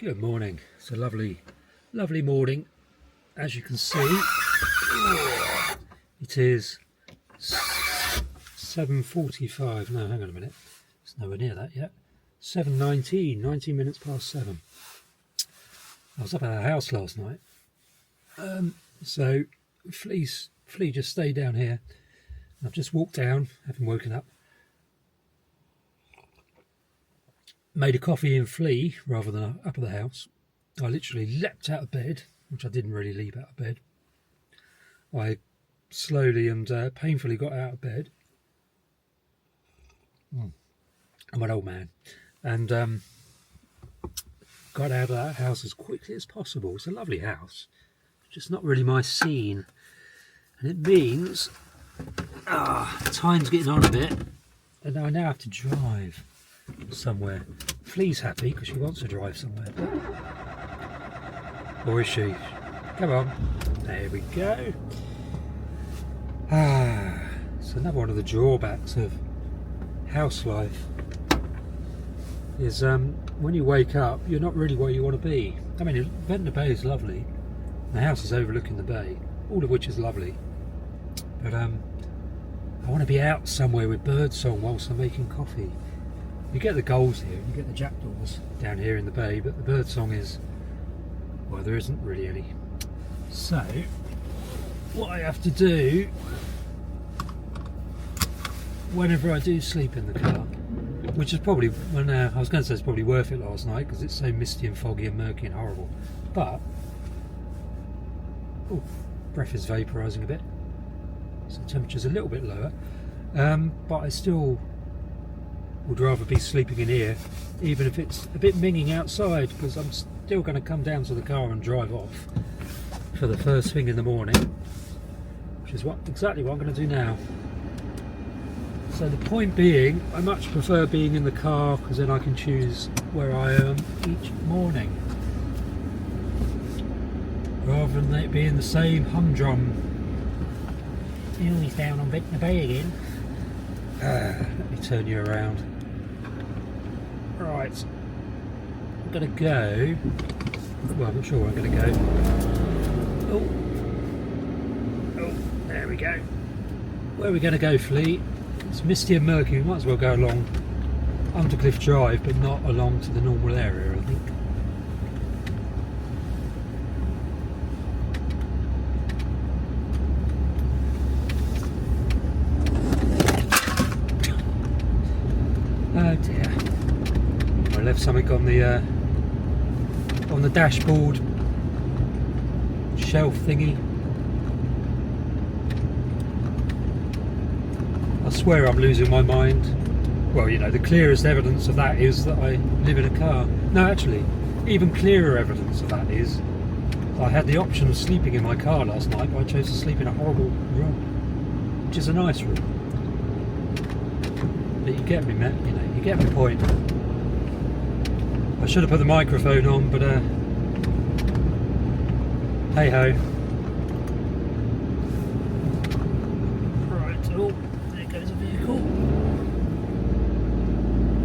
Good morning. It's a lovely morning. As you can see, it is 7:45. No, hang on a minute. It's nowhere near that yet. 7:19, 19 minutes past 7. I was up at our house last night. So Flea just stayed down here. I've just walked down, having woken up. Made a coffee in Flea rather than up at the house. I literally leapt out of bed, which I didn't really leap out of bed. I slowly and painfully got out of bed. I'm an old man. And got out of that house as quickly as possible. It's a lovely house. It's just not really my scene. And it means time's getting on a bit. And I now have to drive somewhere. Flea's happy because she wants to drive somewhere. Or is she? Come on. There we go. It's another one of the drawbacks of house life. Is when you wake up, you're not really where you want to be. I mean, Ventnor Bay is lovely. The house is overlooking the bay, all of which is lovely. But I want to be out somewhere with birdsong whilst I'm making coffee. You get the gulls here, you get the jackdaws down here in the bay, but the birdsong is, well, there isn't really any. So, what I have to do, whenever I do sleep in the car, which is probably, well, no, I was going to say it's probably worth it last night because it's so misty and foggy and murky and horrible, but, breath is vaporising a bit, so the temperature's a little bit lower, but I still would rather be sleeping in here, even if it's a bit minging outside, because I'm still going to come down to the car and drive off for the first thing in the morning, which is exactly what I'm going to do now. So the point being, I much prefer being in the car because then I can choose where I am each morning, rather than it being the same humdrum. He's down on Ventnor Bay again. Let me turn you around. Right, I'm going to go. Well, I'm not sure where I'm going to go. Oh, there we go. Where are we going to go, Flea? It's misty and murky. We might as well go along Undercliff Drive, but not along to the normal area, I think. Oh dear. I left something on the dashboard shelf thingy. I swear I'm losing my mind. Well, you know, the clearest evidence of that is that I live in a car. No, actually, even clearer evidence of that is I had the option of sleeping in my car last night, but I chose to sleep in a horrible room, which is a nice room. But you get me, Matt, you know, you get my point. I should have put the microphone on, but hey ho. Right, oh, there goes a vehicle.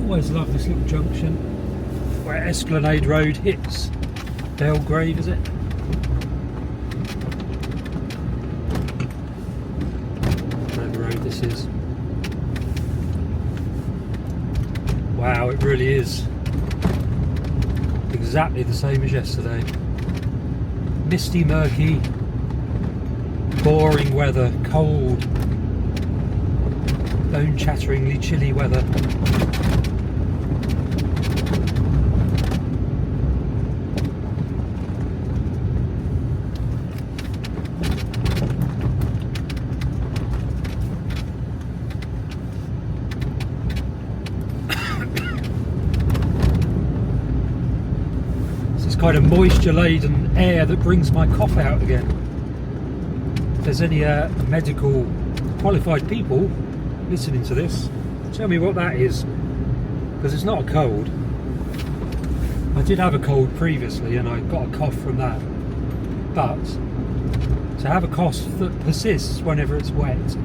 Always love this little junction where Esplanade Road hits Belgrave, is it? Whatever road this is. Wow, it really is exactly the same as yesterday. Misty, murky, boring weather, cold, bone-chatteringly chilly weather. Kind of moisture-laden air that brings my cough out again. If there's any medical qualified people listening to this, tell me what that is, because it's not a cold. I did have a cold previously and I got a cough from that, but to have a cough that persists whenever it's wet,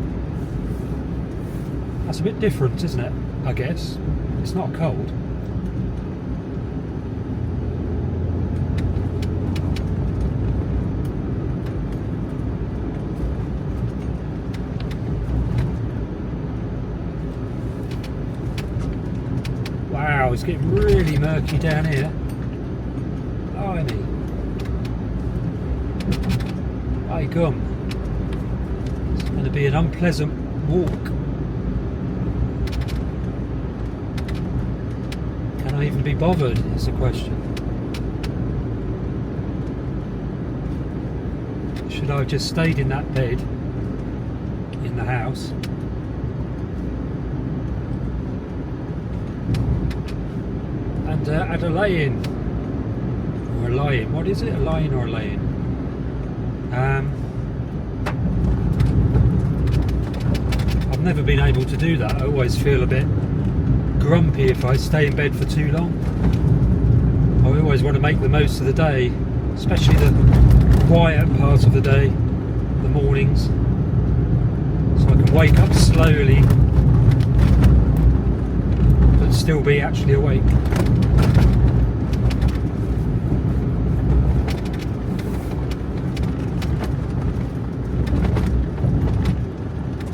that's a bit different, isn't it? I guess it's not a cold. Wow, it's getting really murky down here. Blimey. Hey, come. It's going to be an unpleasant walk. Can I even be bothered, is the question. Should I have just stayed in that bed in the house? And had a lay-in. Or a lie-in. What is it? A lie-in or a lay-in? I've never been able to do that. I always feel a bit grumpy if I stay in bed for too long. I always want to make the most of the day, especially the quiet part of the day, the mornings, so I can wake up slowly but still be actually awake.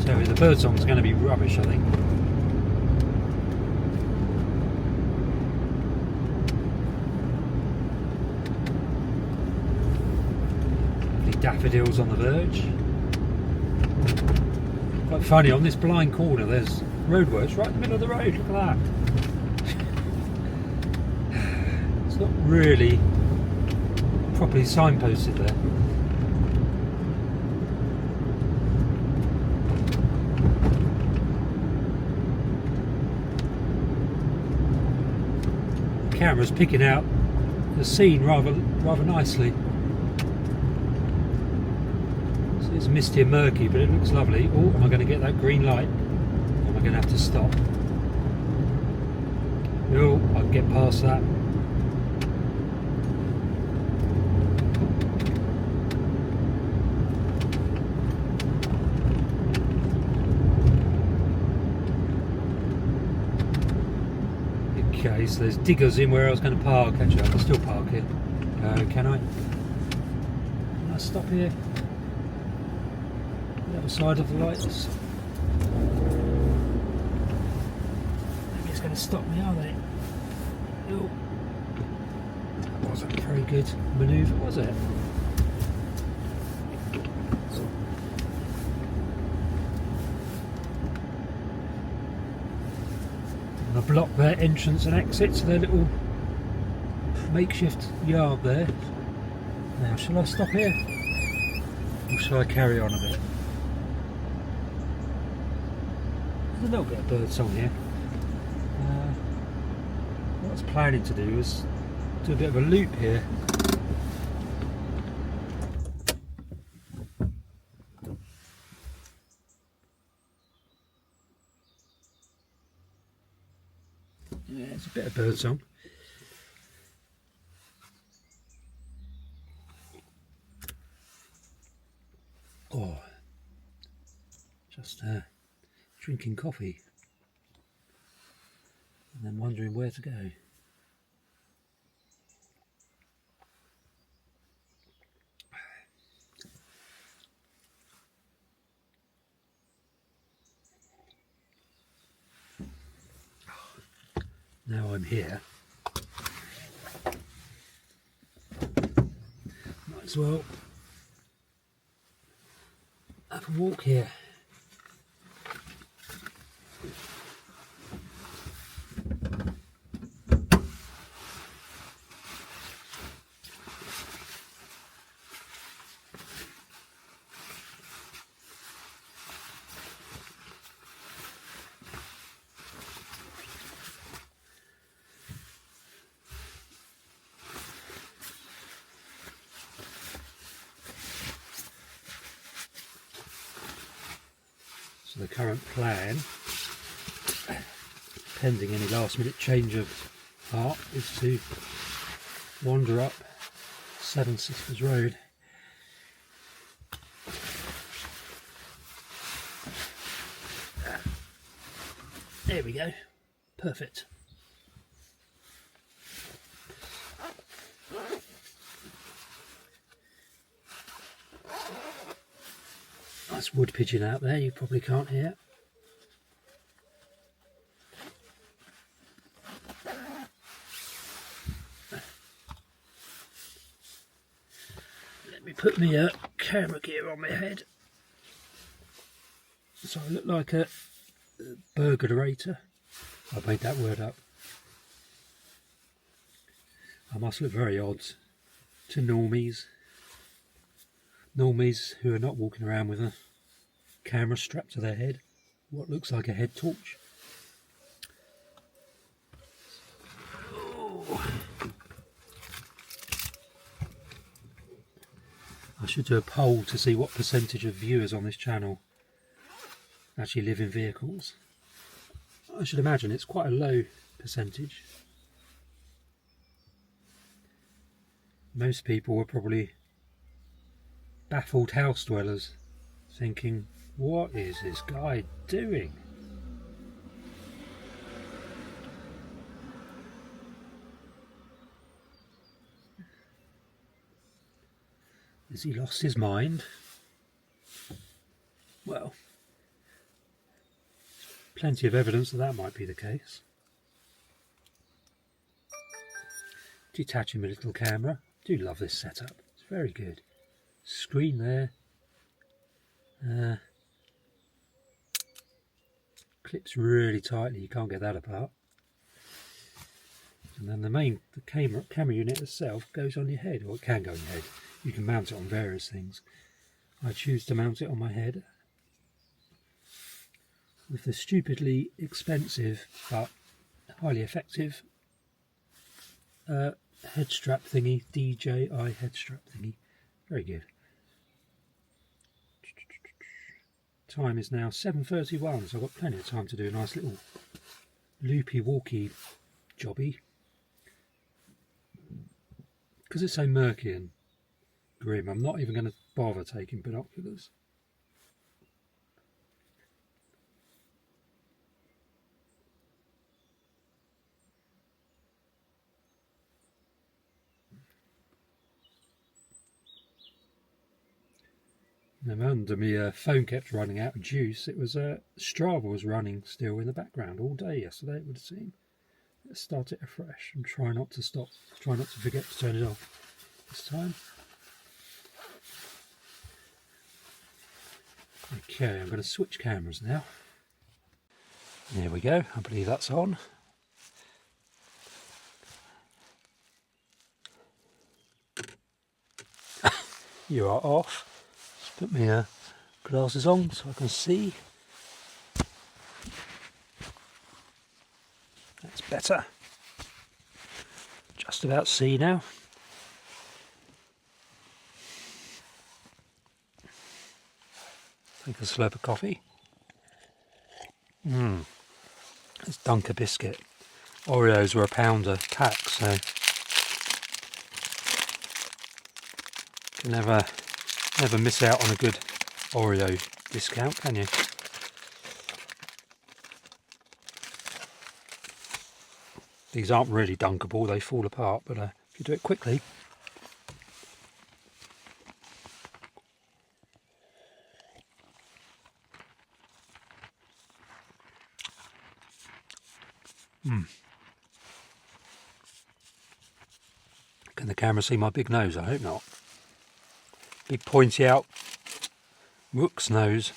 So the bird song's going to be rubbish, I think. Daffodils on the verge. Quite funny, on this blind corner there's roadworks right in the middle of the road. Look at that. It's not really properly signposted there. The camera's picking out the scene rather nicely. It's misty and murky, but it looks lovely. Oh, am I going to get that green light? Or am I going to have to stop? Oh, I can get past that. Okay, so there's diggers in where I was going to park. Actually, I can still park here. Can I? Can I stop here? The other side of the lights. Maybe it's going to stop me, are they? Oh, that wasn't a very good manoeuvre, was it? I'm going to block their entrance and exit to their little makeshift yard there. Now, shall I stop here? Or shall I carry on a bit? There's a little bit of bird song here. What I was planning to do was do a bit of a loop here. Yeah, it's a bit of bird song. Oh, just drinking coffee and then wondering where to go. Now I'm here, might as well have a walk here. So the current plan, pending any last minute change of heart, is to wander up Seven Sisters Road. There we go, perfect. Nice wood pigeon out there, you probably can't hear. put my camera gear on my head so I look like a burglarator. I made that word up. I must look very odd to normies. Normies who are not walking around with a camera strapped to their head. What looks like a head torch. Oh. I should do a poll to see what percentage of viewers on this channel actually live in vehicles. I should imagine it's quite a low percentage. Most people were probably baffled house dwellers, thinking, what is this guy doing? Has he lost his mind? Well, plenty of evidence that might be the case. Detaching my little camera. I do love this setup. It's very good. Screen there. Clips really tightly. You can't get that apart. And then the camera unit itself goes on your head, or it can go on your head. You can mount it on various things. I choose to mount it on my head with the stupidly expensive but highly effective head strap thingy, DJI head strap thingy. Very good. Time is now 7:31, so I've got plenty of time to do a nice little loopy walky jobby. Because it's so murky and grim, I'm not even going to bother taking binoculars. And under my phone kept running out of juice. It was Strava was running still in the background all day yesterday, it would seem. Let's start it afresh and try not to stop. Try not to forget to turn it off this time. Okay, I'm going to switch cameras now. There we go. I believe that's on. You are off. Just put my glasses on so I can see. That's better. Just about see now. Take a slurp of coffee. It's Dunker biscuit. Oreos were £1 a pack, so you can never miss out on a good Oreo discount, can you? These aren't really dunkable, they fall apart, but if you do it quickly. Can the camera see my big nose? I hope not. Big pointy out rook's nose.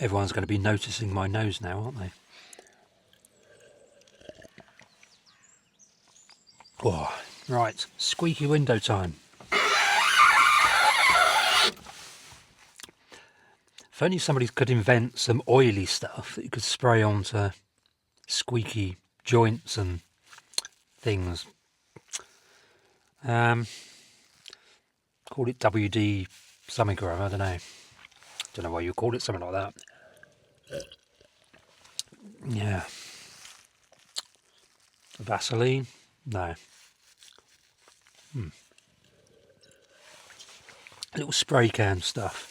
Everyone's going to be noticing my nose now, aren't they? Oh, right, squeaky window time. If only somebody could invent some oily stuff that you could spray onto squeaky joints and things. Call it WD something or other, I don't know. Don't know why you call it something like that. Yeah. Vaseline? No. Little spray can stuff.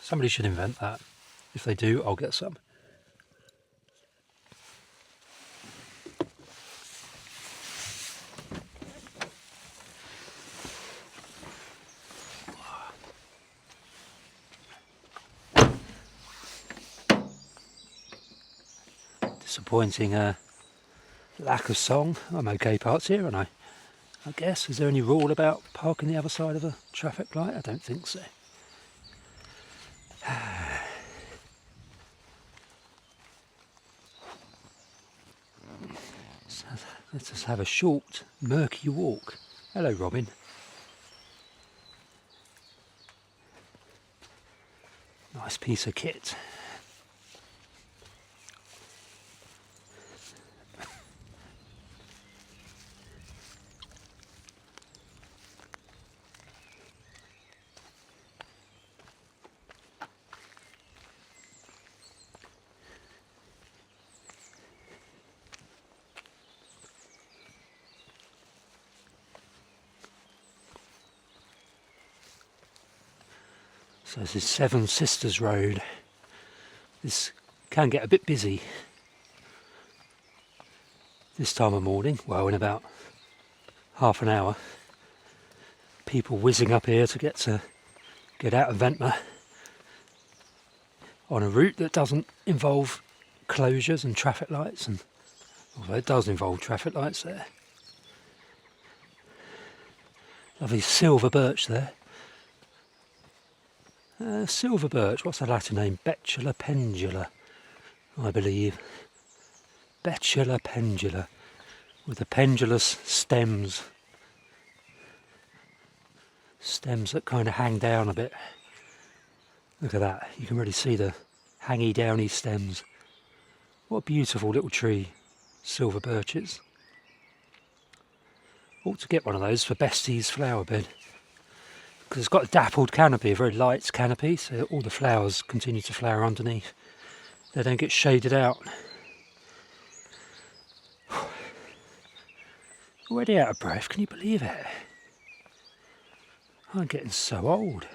Somebody should invent that. If they do, I'll get some. Disappointing lack of song. I'm okay parts here, and I guess. Is there any rule about parking the other side of a traffic light? I don't think so. So let's just have a short, murky walk. Hello, Robin. Nice piece of kit. So this is Seven Sisters Road. This can get a bit busy this time of morning. Well, in about half an hour. People whizzing up here to get out of Ventnor on a route that doesn't involve closures and traffic lights, and although it does involve traffic lights there. Lovely silver birch there. Silver birch, what's the Latin name? Betula pendula, I believe. Betula pendula, with the pendulous stems. Stems that kind of hang down a bit. Look at that, you can really see the hangy downy stems. What a beautiful little tree, silver birches. Ought to get one of those for Bestie's flower bed. Because it's got a dappled canopy, a very light canopy, so all the flowers continue to flower underneath. They don't get shaded out. Already out of breath, can you believe it? I'm getting so old.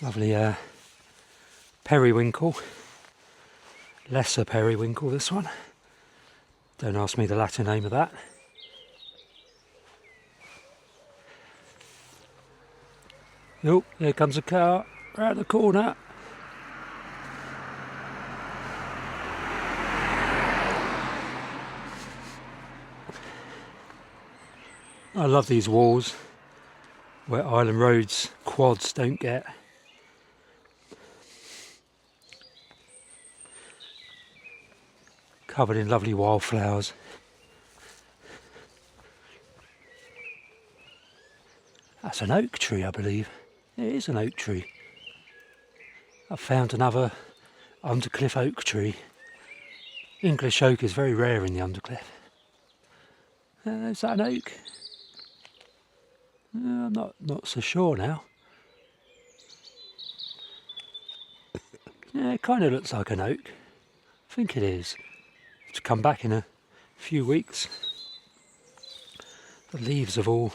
Lovely periwinkle. Lesser periwinkle, this one. Don't ask me the Latin name of that. Oh, here comes a car around the corner. I love these walls where Island Road's quads don't get. Covered in lovely wildflowers. That's an oak tree, I believe. It is an oak tree. I've found another undercliff oak tree. English oak is very rare in the undercliff. Is that an oak? I'm not so sure now. Yeah, it kind of looks like an oak. I think it is. To come back in a few weeks. The leaves have all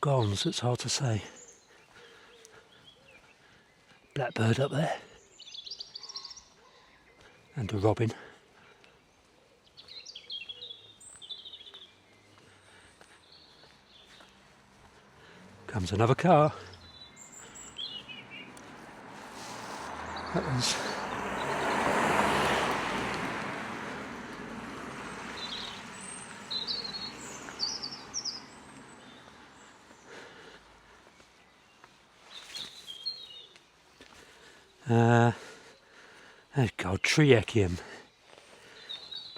gone, so it's hard to say. Blackbird up there. And a robin. Comes another car. That one's... oh God, Triechium.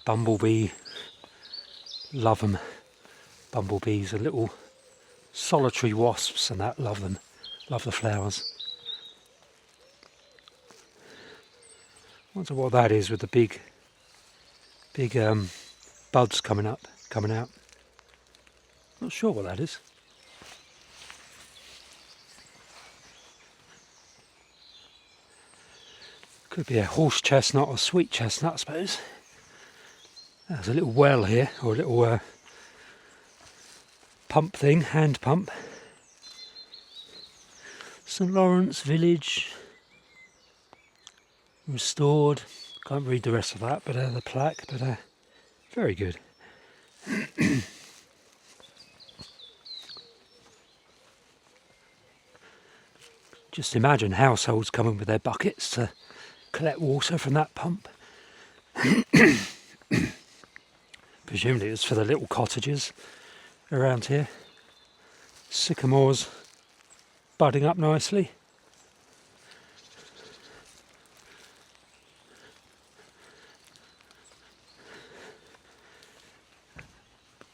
Bumblebee. Love them. Bumblebees are little solitary wasps and that, love them. Love the flowers. Wonder what that is with the big buds coming out. Not sure what that is. Could be a horse chestnut or sweet chestnut, I suppose. There's a little well here, or a little pump thing, hand pump. St Lawrence Village. Restored. Can't read the rest of that, but the plaque, but very good. Just imagine households coming with their buckets to collect water from that pump. Presumably it was for the little cottages around here. Sycamores budding up nicely.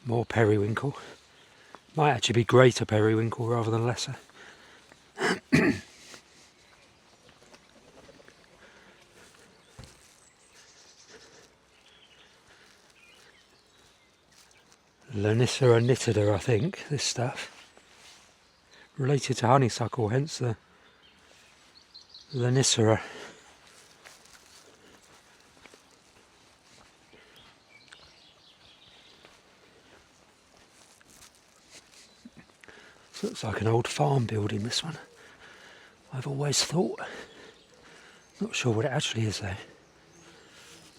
More periwinkle. Might actually be greater periwinkle rather than lesser. Lonicera nitida, I think, this stuff. Related to honeysuckle, hence the Lonicera. This looks like an old farm building, this one. I've always thought. Not sure what it actually is though.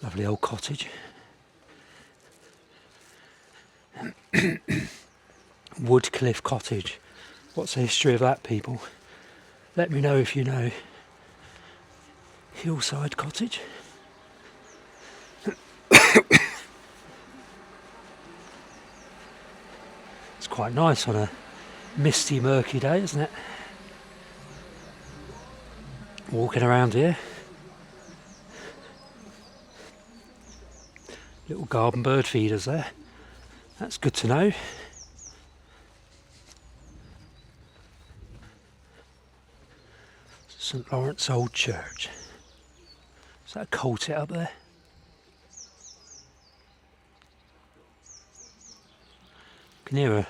Lovely old cottage. Woodcliff Cottage. What's the history of that, people? Let me know if you know. Hillside Cottage. It's quite nice on a misty, murky day, isn't it? Walking around here. Little garden bird feeders there. That's good to know. St Lawrence Old Church. Is that a coltet up there? Can hear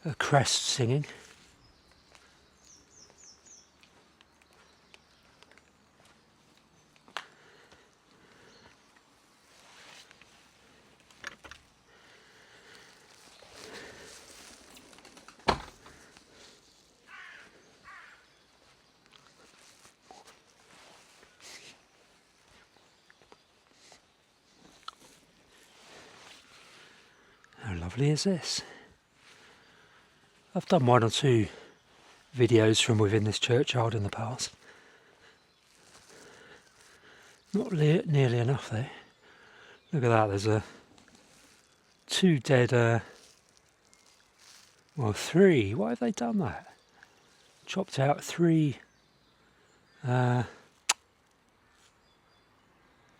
a crest singing. How lovely is this? I've done 1 or 2 videos from within this churchyard in the past. Not nearly enough though. Look at that, there's 2 dead, well 3, why have they done that? Chopped out 3, can't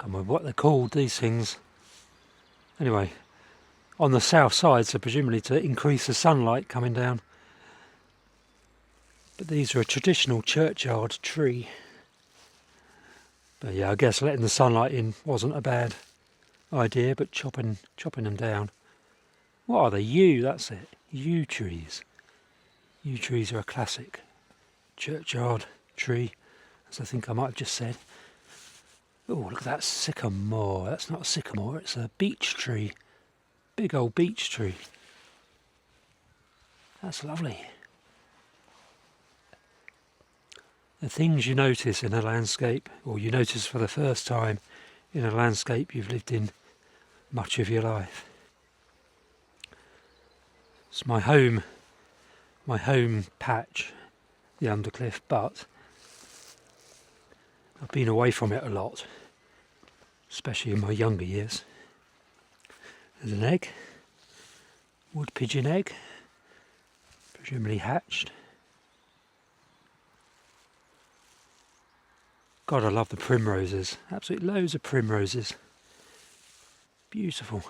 remember what they're called, these things. Anyway, on the south side, so presumably to increase the sunlight coming down. But these are a traditional churchyard tree. But yeah, I guess letting the sunlight in wasn't a bad idea, but chopping them down. What are they? Yew, that's it. Yew trees. Yew trees are a classic churchyard tree, as I think I might have just said. Oh, look at that sycamore. That's not a sycamore, it's a beech tree. Big old beech tree. That's lovely. The things you notice in a landscape, or you notice for the first time in a landscape you've lived in much of your life. It's my home patch, the Undercliff, but I've been away from it a lot, especially in my younger years. There's an egg, wood pigeon egg, presumably hatched. God, I love the primroses, absolutely loads of primroses. Beautiful.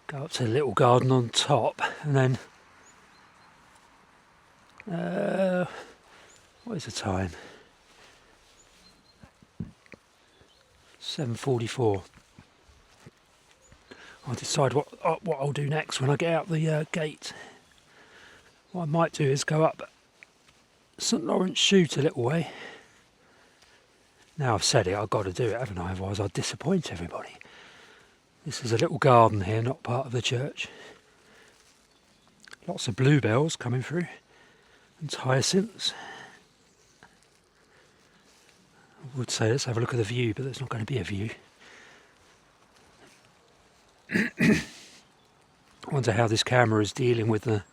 Go up to the little garden on top, and then what is the time? 7:44. I'll decide what I'll do next when I get out the gate. What I might do is go up St Lawrence Shoot a little way. Now I've said it, I've got to do it, haven't I? Otherwise I'll disappoint everybody. This is a little garden here, not part of the church. Lots of bluebells coming through, and hyacinths. I would say let's have a look at the view, but there's not going to be a view. I wonder how this camera is dealing with the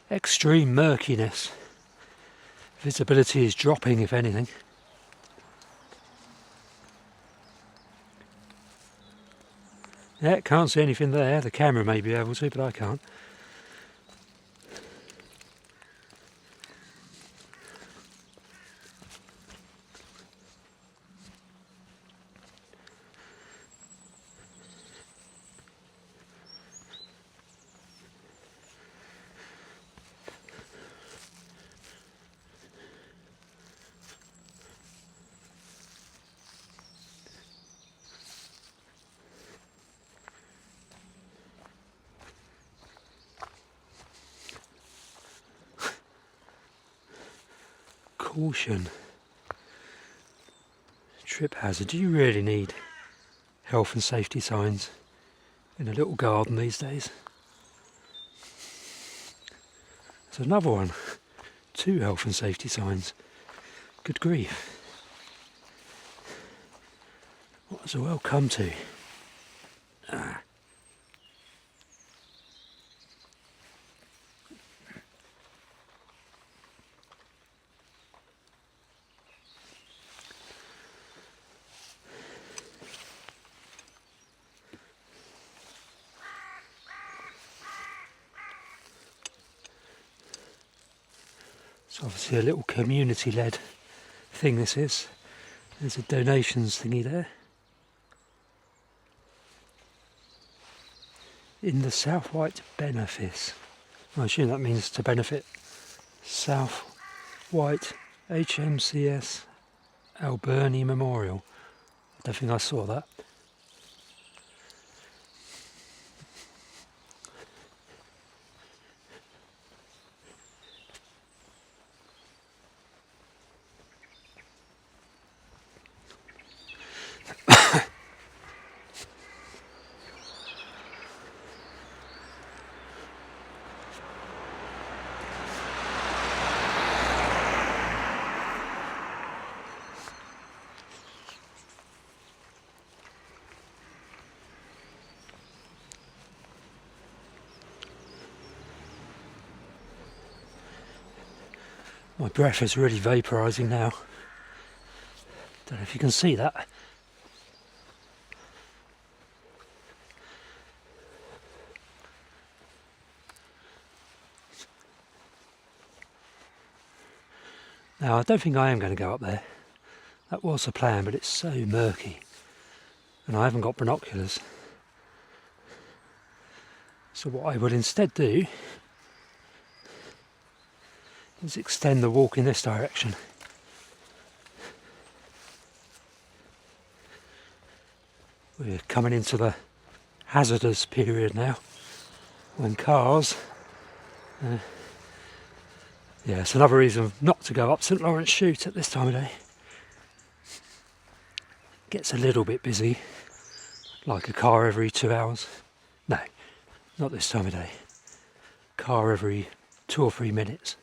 extreme murkiness. Visibility is dropping, if anything. Yeah, can't see anything there. The camera may be able to, but I can't. Caution. Trip hazard. Do you really need health and safety signs in a little garden these days? There's another one. 2 health and safety signs. Good grief. What has the world come to? It's obviously a little community-led thing this is. There's a donations thingy there. In the South White Benefice. I assume that means to benefit South White HMCS Alberni Memorial. I don't think I saw that. My breath is really vaporising now. Don't know if you can see that. Now, I don't think I am going to go up there. That was the plan, but it's so murky. And I haven't got binoculars. So what I will instead do is extend the walk in this direction. We're coming into the hazardous period now, when cars... yeah, it's another reason not to go up St Lawrence Shoot at this time of day. Gets a little bit busy, like a car every 2 hours. No, not this time of day. Car every 2 or 3 minutes.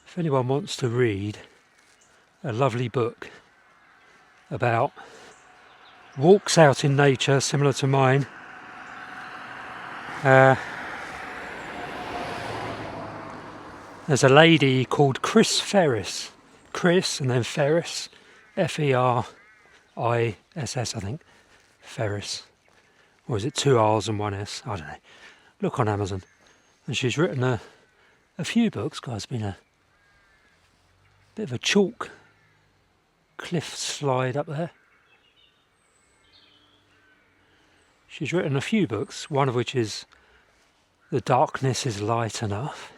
If anyone wants to read a lovely book about walks out in nature similar to mine, there's a lady called Chris Ferris. Chris and then Ferris, F-E-R-I-S-S I think, Ferris. Or is it 2 R's and 1 S? I don't know. Look on Amazon. And she's written a few books. God, it's been a bit of a chalk cliff slide up there. She's written a few books, one of which is The Darkness is Light Enough.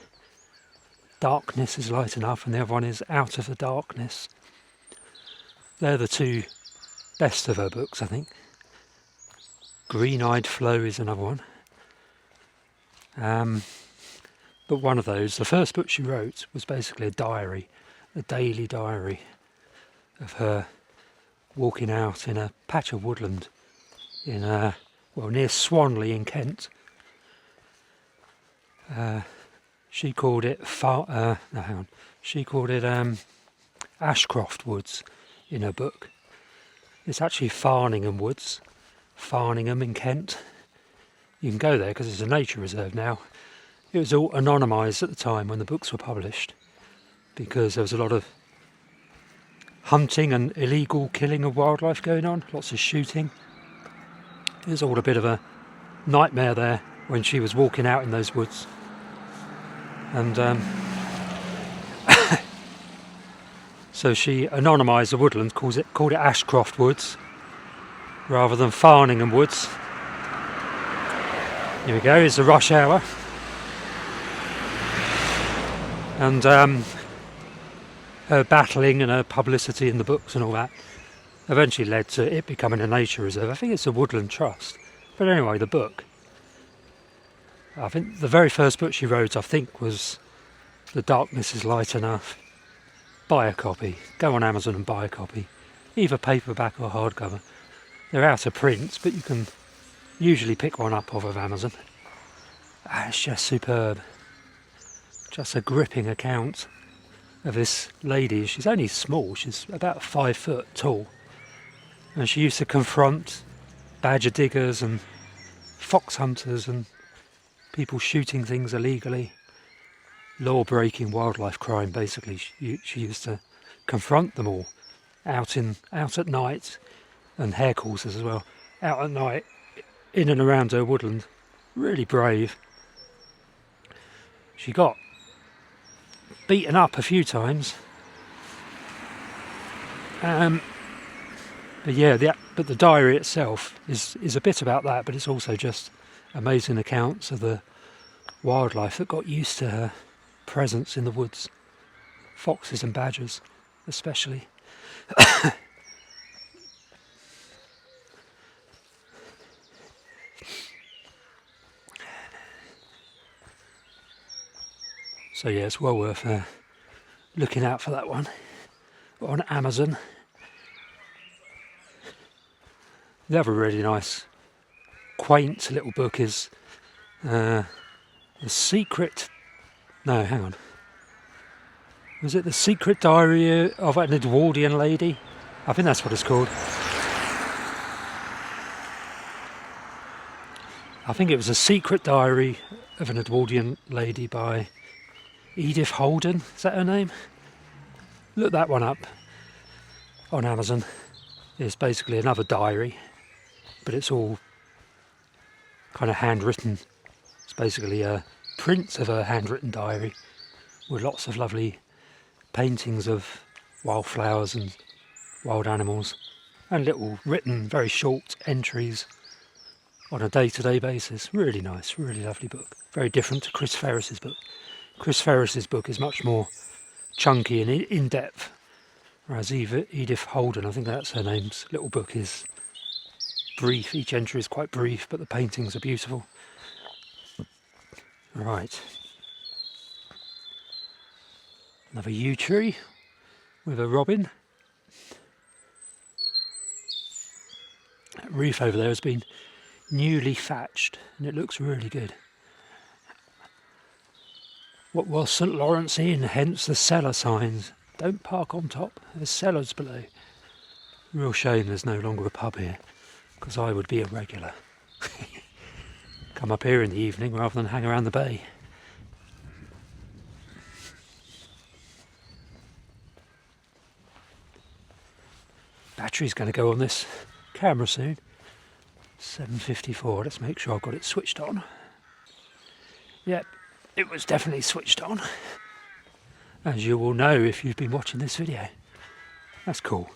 Darkness is Light Enough, and the other one is Out of the Darkness. They're the 2 best of her books, I think. Green-Eyed Flow is another one. But one of those, the first book she wrote was basically a diary, a daily diary of her walking out in a patch of woodland in near Swanley in Kent. She called it She called it Ashcroft Woods in her book. It's actually Farningham Woods, Farningham in Kent. You can go there because it's a nature reserve now. It was all anonymised at the time when the books were published because there was a lot of hunting and illegal killing of wildlife going on, lots of shooting. It was all a bit of a nightmare there when she was walking out in those woods. And so she anonymised the woodland, called it Ashcroft Woods rather than Farningham Woods. Here we go, here's the rush hour. And her battling and her publicity in the books and all that eventually led to it becoming a nature reserve. I think it's a woodland trust. But anyway, the book. I think the very first book she wrote, I think, was The Darkness is Light Enough. Buy a copy. Go on Amazon and buy a copy. Either paperback or hardcover. They're out of print, but you can usually pick one up off of Amazon. It's just superb. Just a gripping account of this lady. She's only small, she's about 5 foot tall. And she used to confront badger diggers and fox hunters and people shooting things illegally. Law-breaking wildlife crime, basically. She used to confront them all out at night, and hare coursers as well. Out at night, in and around her woodland. Really brave. She got beaten up a few times. But the diary itself is a bit about that, but it's also just amazing accounts of the wildlife that got used to her presence in the woods. Foxes and badgers, especially. So yeah, it's well worth looking out for that one on Amazon. The other really nice, quaint little book is The Secret... No, hang on. Was it The Secret Diary of an Edwardian Lady? I think that's what it's called. I think it was A Secret Diary of an Edwardian Lady by Edith Holden, is that her name? Look that one up on Amazon. It's basically another diary, but it's all kind of handwritten. It's basically prints of her handwritten diary with lots of lovely paintings of wildflowers and wild animals and little written, very short entries on a day-to-day basis. Really nice, really lovely book. Very different to Chris Ferris's book. Chris Ferris's book is much more chunky and in-depth, whereas Edith Holden, I think that's her name's little book, is brief. Each entry is quite brief, but the paintings are beautiful. Right. Another yew tree with a robin. That roof over there has been newly thatched and it looks really good. What was St Lawrence Inn, hence the cellar signs. Don't park on top, there's cellars below. Real shame there's no longer a pub here, because I would be a regular. Come up here in the evening rather than hang around the bay. Battery's going to go on this camera soon. 7:54, let's make sure I've got it switched on. Yep. It was definitely switched on, as you will know if you've been watching this video. That's cool.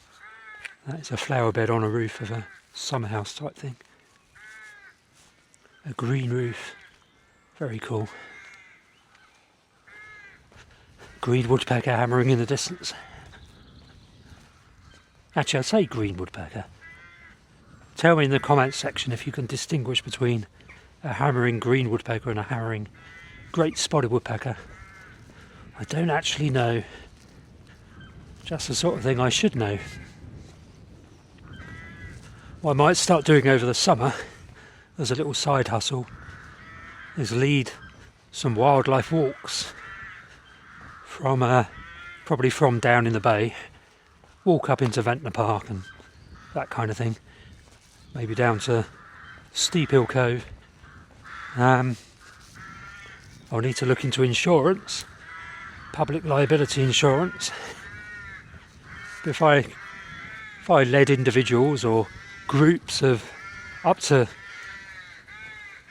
That is a flower bed on a roof of a summer house type thing. A green roof. Very cool. Green woodpecker hammering in the distance. Actually, I'd say green woodpecker. Tell me in the comments section if you can distinguish between a hammering green woodpecker and a hammering great spotted woodpecker. I don't actually know. Just the sort of thing I should know. What I might start doing over the summer as a little side hustle is lead some wildlife walks from probably from down in the bay, walk up into Ventnor Park and that kind of thing, maybe down to Steep Hill Cove. I'll need to look into insurance, public liability insurance. But if I led individuals or groups of up to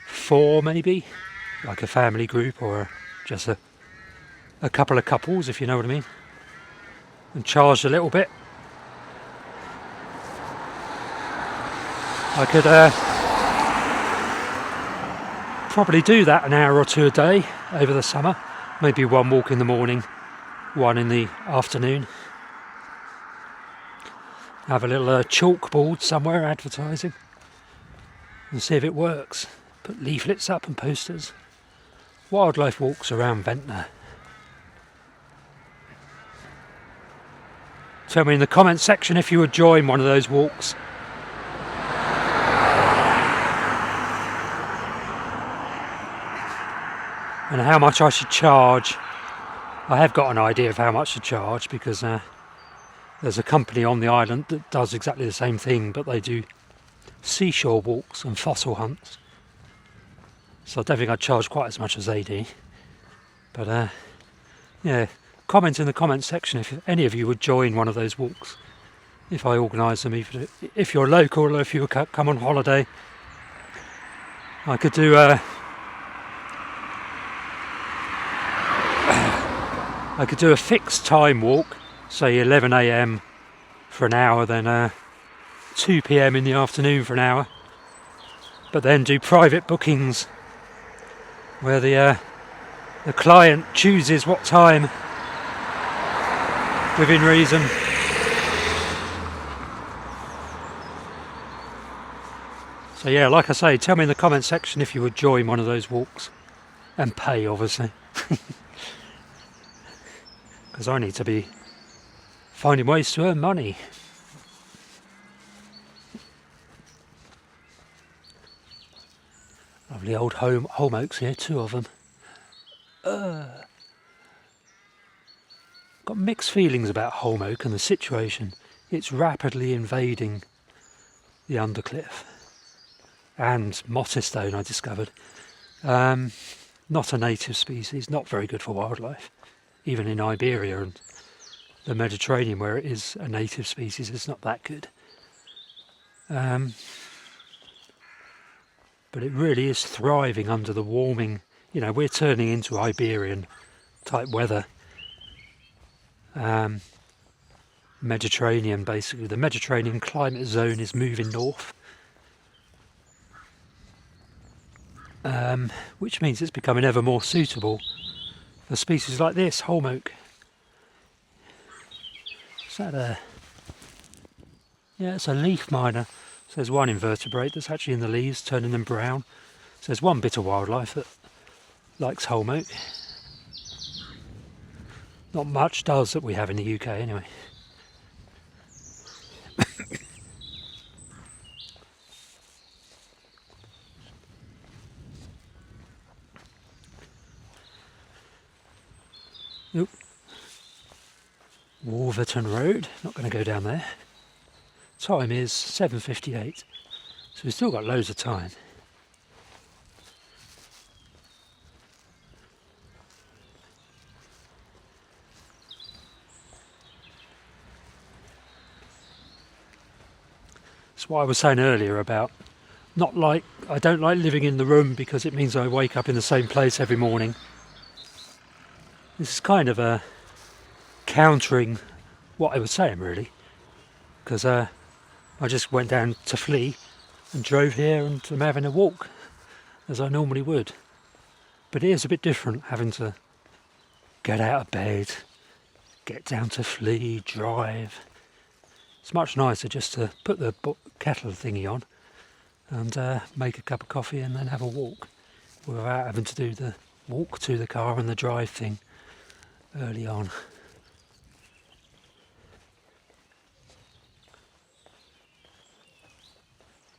4 maybe, like a family group or just a couple of couples, if you know what I mean, and charged a little bit, I could probably do that an hour or two a day over the summer. Maybe one walk in the morning, one in the afternoon. Have a little chalkboard somewhere advertising and see if it works. Put leaflets up and posters. Wildlife walks around Ventnor. Tell me in the comments section if you would join one of those walks. And how much I should charge. I have got an idea of how much to charge because there's a company on the island that does exactly the same thing, but they do seashore walks and fossil hunts. So I don't think I'd charge quite as much as they do. But yeah, comment in the comments section if any of you would join one of those walks. If I organise them, if you're local or if you come on holiday. I could do a fixed time walk, say 11 AM for an hour, then 2 PM in the afternoon for an hour, but then do private bookings where the client chooses what time within reason. So yeah, like I say, tell me in the comment section if you would join one of those walks and pay, obviously. Because I need to be finding ways to earn money. Lovely old home oaks here, 2 of them. Got mixed feelings about holm oak and the situation. It's rapidly invading the undercliff. And mottlestone, I discovered. Not a native species, not very good for wildlife. Even in Iberia and the Mediterranean, where it is a native species, it's not that good. But it really is thriving under the warming. You know, we're turning into Iberian type weather. Mediterranean, basically. The Mediterranean climate zone is moving north. Which means it's becoming ever more suitable for species like this, holm oak. Is that yeah, it's a leaf miner. So there's one invertebrate that's actually in the leaves, turning them brown. So there's one bit of wildlife that likes holm oak. Not much does that we have in the UK anyway. Nope. Wolverton Road, not going to go down there. Time is 7:58, so we've still got loads of time. That's what I was saying earlier about I don't like living in the room because it means I wake up in the same place every morning. This is kind of countering what I was saying, really, because I just went down to Flea and drove here and I'm having a walk as I normally would. But it is a bit different having to get out of bed, get down to Flea, drive. It's much nicer just to put the kettle thingy on and make a cup of coffee and then have a walk without having to do the walk to the car and the drive thing early on.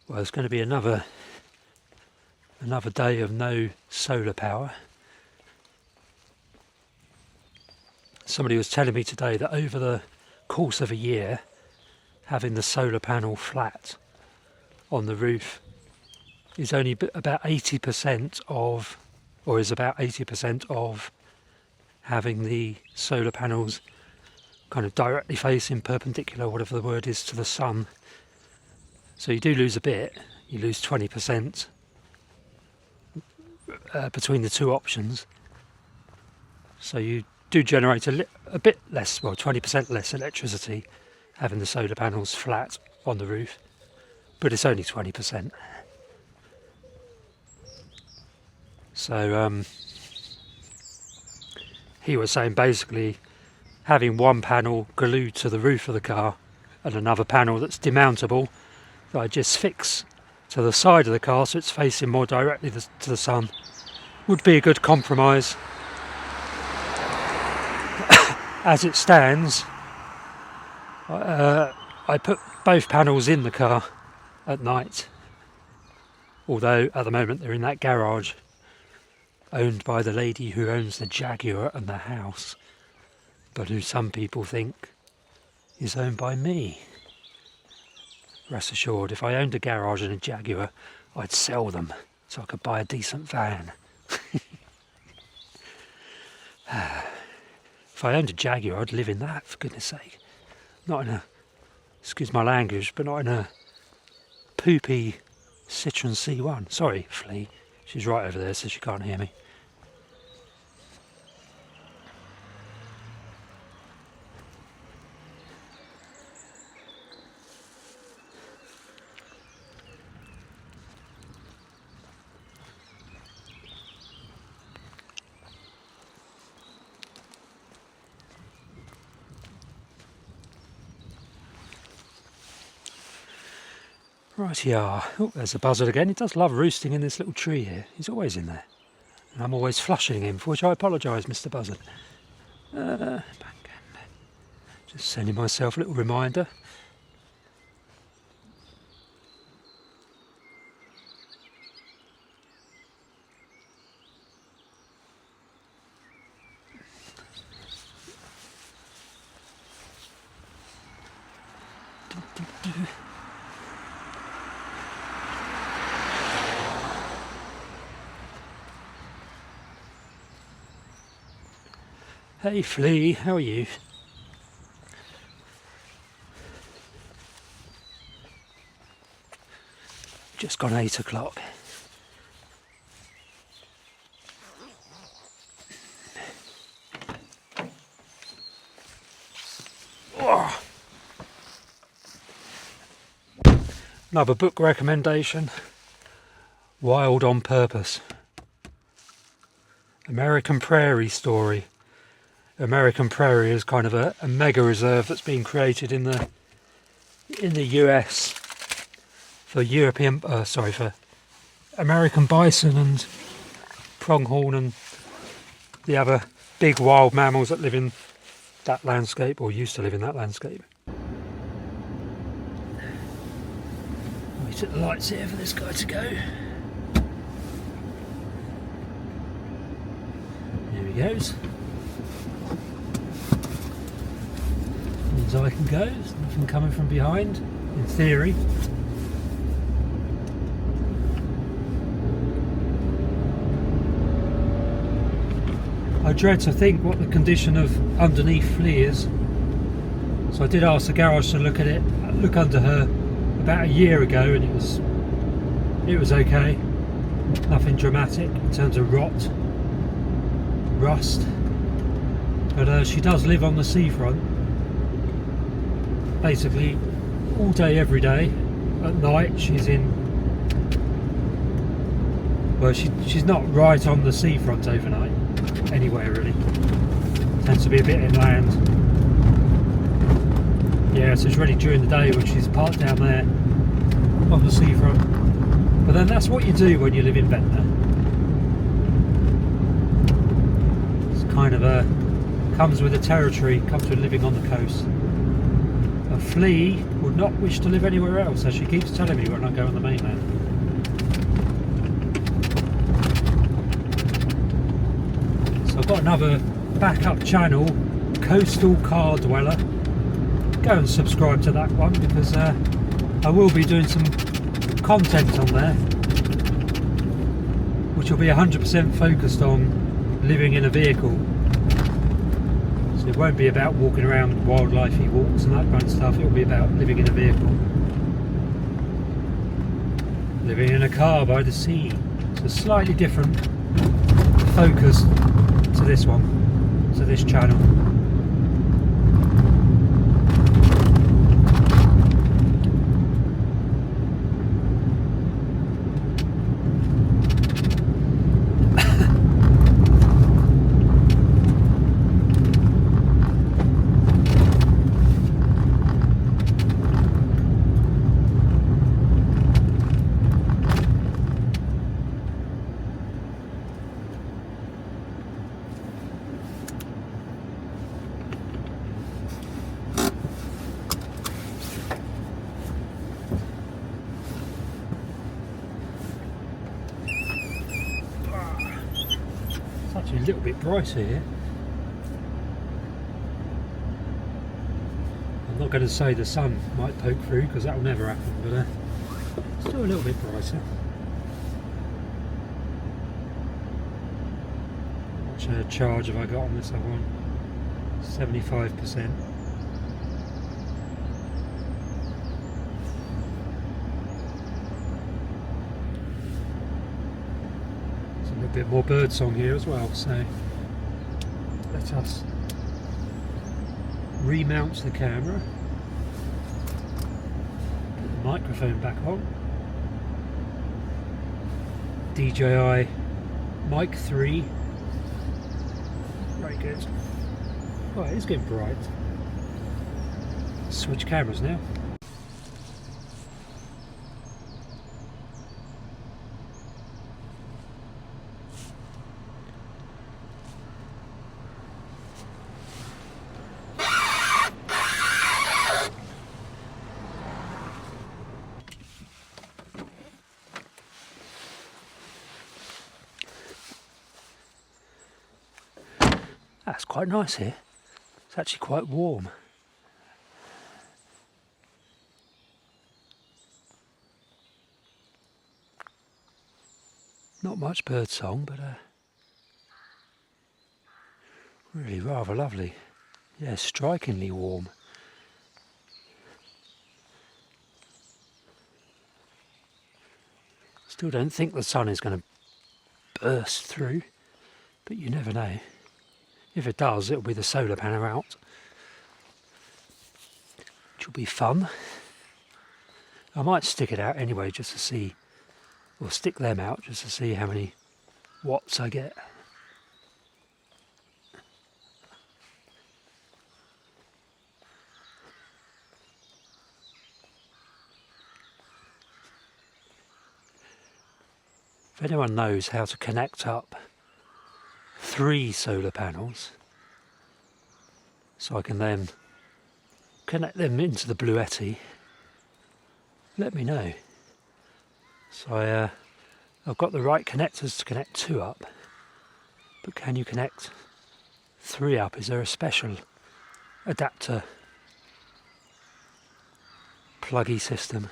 Well, there's going to be another day of no solar power. Somebody was telling me today that over the course of a year, having the solar panel flat on the roof is only about 80% of, or is about 80% of having the solar panels kind of directly facing perpendicular, whatever the word is, to the sun. So you do lose a bit, you lose 20% between the two options. So you do generate a bit less, well 20% less electricity having the solar panels flat on the roof, but it's only 20%. So he was saying basically having one panel glued to the roof of the car and another panel that's demountable that I just fix to the side of the car so it's facing more directly to the sun would be a good compromise. As it stands, I put both panels in the car at night, although at the moment they're in that garage owned by the lady who owns the Jaguar and the house, but who some people think is owned by me. Rest assured, if I owned a garage and a Jaguar, I'd sell them so I could buy a decent van. If I owned a Jaguar, I'd live in that, for goodness sake. Not in a, excuse my language, but not in a poopy Citroen C1. Sorry, Flea. She's right over there, so she can't hear me. Right, yeah. Oh, there's a buzzard again. He does love roosting in this little tree here. He's always in there. And I'm always flushing him, for which I apologise, Mr. Buzzard. Just sending myself a little reminder. Hey Flea, how are you? Just gone 8 o'clock. Oh. Another book recommendation. Wild on Purpose. American Prairie Story. American Prairie is kind of a mega reserve that's been created in the US for for American bison and pronghorn and the other big wild mammals that live in that landscape, or used to live in that landscape. Wait at the lights here for this guy to go. There he goes. Means I can go. There's nothing coming from behind, in theory. I dread to think what the condition of underneath Flea is. So I did ask the garage to look under her about a year ago, and it was okay. Nothing dramatic in terms of rust. But she does live on the seafront, basically all day, every day. At night she's in. Well, she's not right on the seafront overnight. Anywhere really. Tends to be a bit inland. Yeah, so it's really during the day when she's parked down there on the seafront. But then that's what you do when you live in Ventnor. It's kind of comes with the territory, comes with living on the coast. And Flea would not wish to live anywhere else, as she keeps telling me when I go on the mainland. So I've got another backup channel, Coastal Car Dweller. Go and subscribe to that one, because I will be doing some content on there, which will be 100% focused on living in a vehicle. So it won't be about walking around wildlifey walks and that kind of stuff. It will be about living in a vehicle, living in a car by the sea. So slightly different focus to this one, to this channel. A little bit brighter here. I'm not going to say the sun might poke through, because that will never happen, but still a little bit brighter. How much charge have I got on this other one? 75%. A bit more bird song here as well, so let us remount the camera, put the microphone back on. DJI Mic 3, very good. Oh, it is getting bright. Switch cameras now. That's quite nice here. It's actually quite warm. Not much bird song, but really rather lovely. Yeah, strikingly warm. Still don't think the sun is going to burst through, but you never know. If it does, it'll be the solar panel out, which will be fun. I might stick it out anyway, just to see, or stick them out just to see how many watts I get. If anyone knows how to connect up 3 solar panels, so I can then connect them into the Bluetti, let me know. So I've got the right connectors to connect 2 up, but can you connect 3 up? Is there a special adapter pluggy system?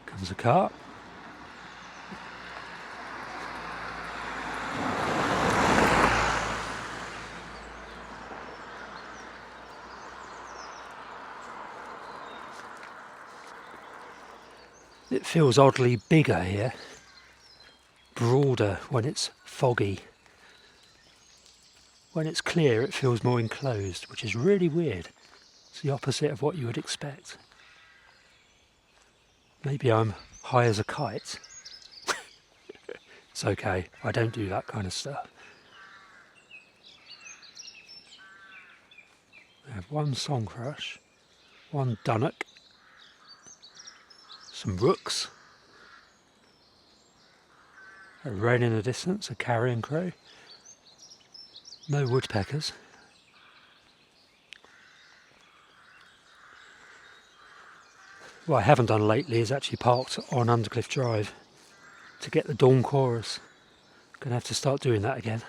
Comes a car. It feels oddly bigger here, broader when it's foggy. When it's clear it feels more enclosed, which is really weird. It's the opposite of what you would expect. Maybe I'm high as a kite. It's okay, I don't do that kind of stuff. I have 1 song thrush, 1 dunnock, some rooks, a wren in the distance, a carrion crow, no woodpeckers. what I haven't done lately is actually parked on Undercliff Drive to get the Dawn Chorus. Gonna have to start doing that again.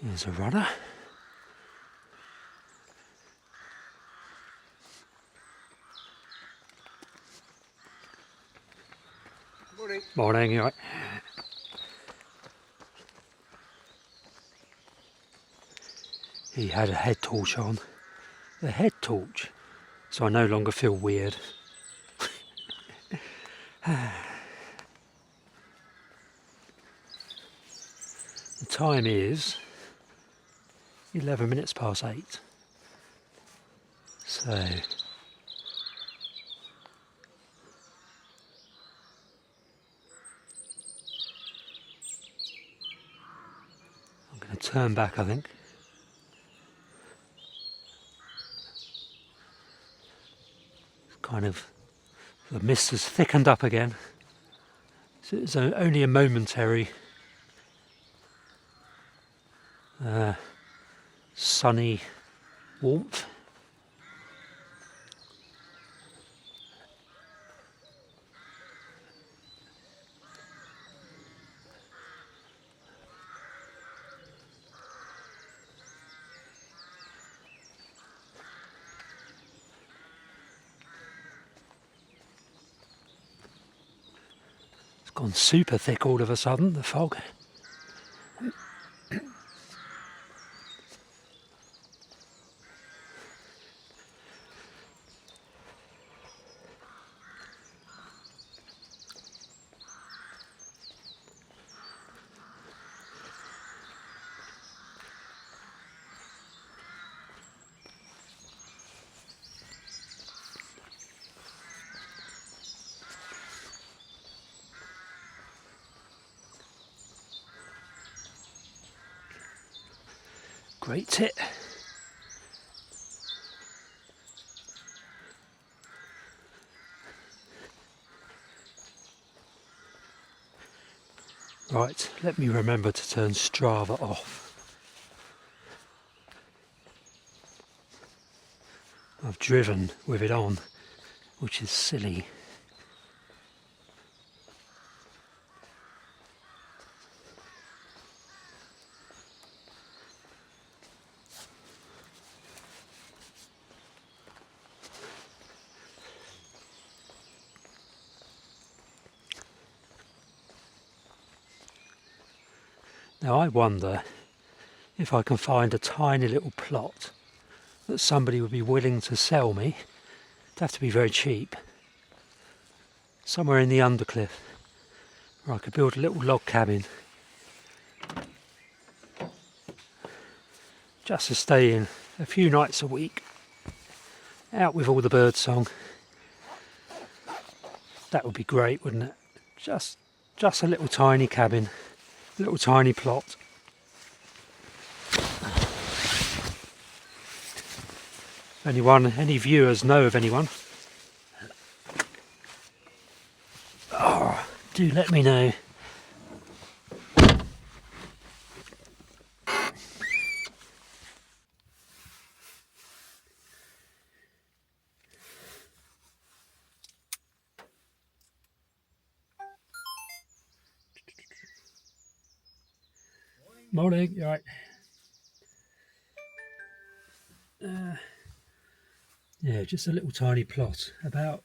There's a runner. Morning. Morning, you right? He had a head torch on. A head torch. So I no longer feel weird. The time is 11 minutes past 8. So I'm going to turn back, I think. It's kind of, the mist has thickened up again. So it's only a momentary sunny warmth. It's gone super thick all of a sudden, the fog. Great tit. Right, let me remember to turn Strava off. I've driven with it on, which is silly. Now I wonder if I can find a tiny little plot that somebody would be willing to sell me. It'd have to be very cheap. Somewhere in the Undercliff where I could build a little log cabin. Just to stay in a few nights a week. Out with all the bird song. That would be great, wouldn't it? Just a little tiny cabin. Little tiny plot. Any viewers know of anyone? Oh, do let me know. Morning, you right? Yeah, just a little tiny plot, about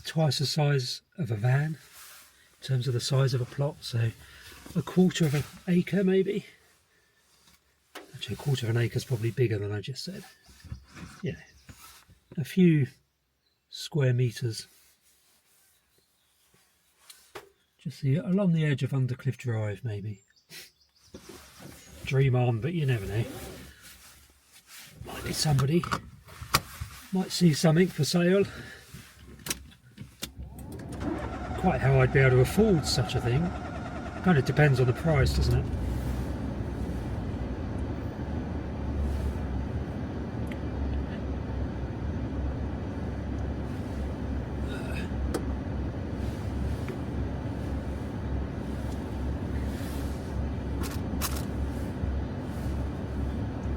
twice the size of a van in terms of the size of a plot, so a quarter of an acre maybe. Actually, a quarter of an acre is probably bigger than I just said. Yeah, a few square metres. Just along the edge of Undercliff Drive, maybe. Dream on, but you never know. Might be somebody. Might see something for sale. Quite how I'd be able to afford such a thing. Kind of depends on the price, doesn't it?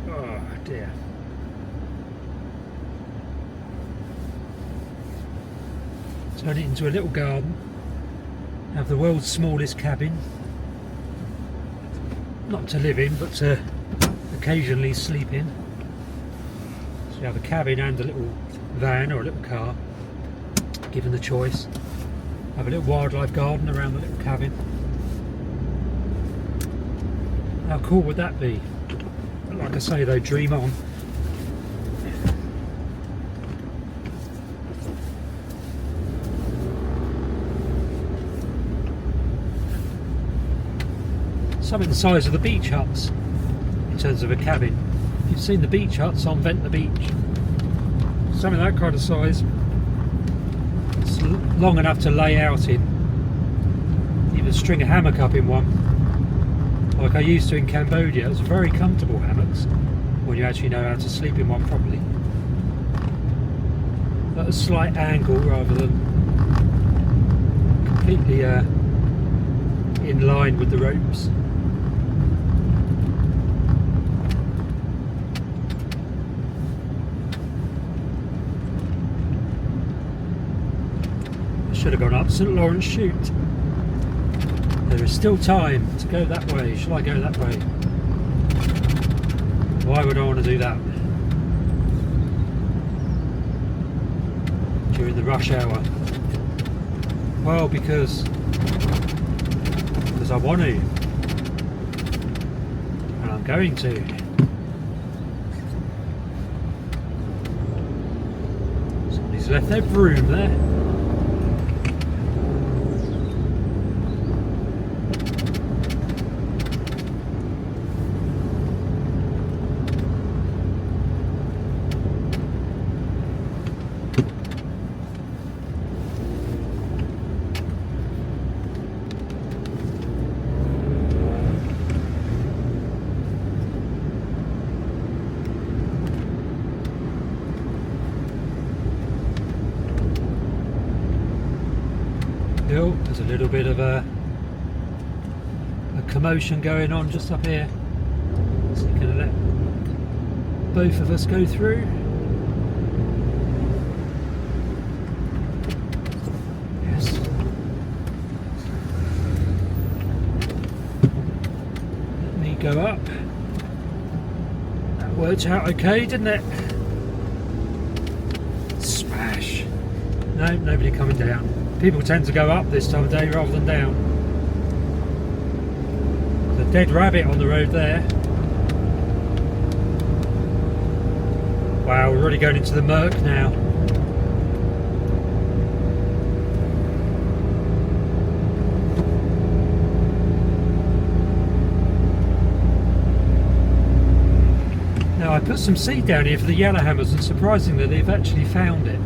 Oh dear. Turn it into a little garden. Have the world's smallest cabin. Not to live in, but to occasionally sleep in. So you have a cabin and a little van or a little car, given the choice. Have a little wildlife garden around the little cabin. How cool would that be? But like I say though, dream on. Something the size of the beach huts in terms of a cabin. If you've seen the beach huts on Ventnor Beach, something that kind of size. It's long enough to lay out in. Even string a hammock up in one, like I used to in Cambodia. It's very comfortable hammocks when you actually know how to sleep in one properly. At a slight angle rather than completely in line with the ropes. Should have gone up St Lawrence Chute. There is still time to go that way. Shall I go that way? Why would I want to do that? During the rush hour? Well, because I want to. And I'm going to. Somebody's left their broom there. There's a little bit of a commotion going on just up here, so you're going to let both of us go through. Yes. Let me go up. That worked out okay, didn't it? Smash. No, nobody coming down. People tend to go up this time of day rather than down. There's a dead rabbit on the road there. Wow, we're already going into the murk now. Now I put some seed down here for the yellowhammers, and surprisingly they've actually found it.